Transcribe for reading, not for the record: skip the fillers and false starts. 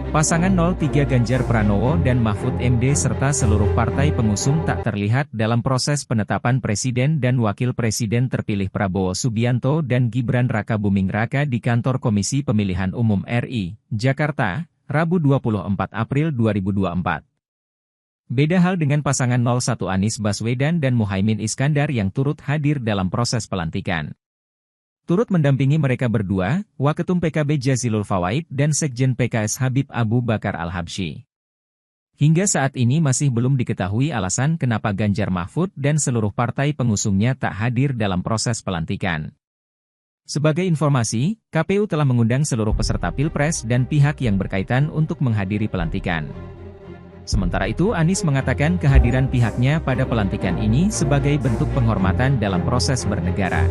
Pasangan 03 Ganjar Pranowo dan Mahfud MD serta seluruh partai pengusung tak terlihat dalam proses penetapan Presiden dan Wakil Presiden terpilih Prabowo Subianto dan Gibran Rakabuming Raka di kantor Komisi Pemilihan Umum RI, Jakarta, Rabu 24 April 2024. Beda hal dengan pasangan 01 Anies Baswedan dan Muhaimin Iskandar yang turut hadir dalam proses pelantikan. Turut mendampingi mereka berdua, Waketum PKB Jazilul Fawait dan Sekjen PKS Habib Abu Bakar Al-Habsyi. Hingga saat ini masih belum diketahui alasan kenapa Ganjar Mahfud dan seluruh partai pengusungnya tak hadir dalam proses pelantikan. Sebagai informasi, KPU telah mengundang seluruh peserta Pilpres dan pihak yang berkaitan untuk menghadiri pelantikan. Sementara itu Anies mengatakan kehadiran pihaknya pada pelantikan ini sebagai bentuk penghormatan dalam proses bernegara.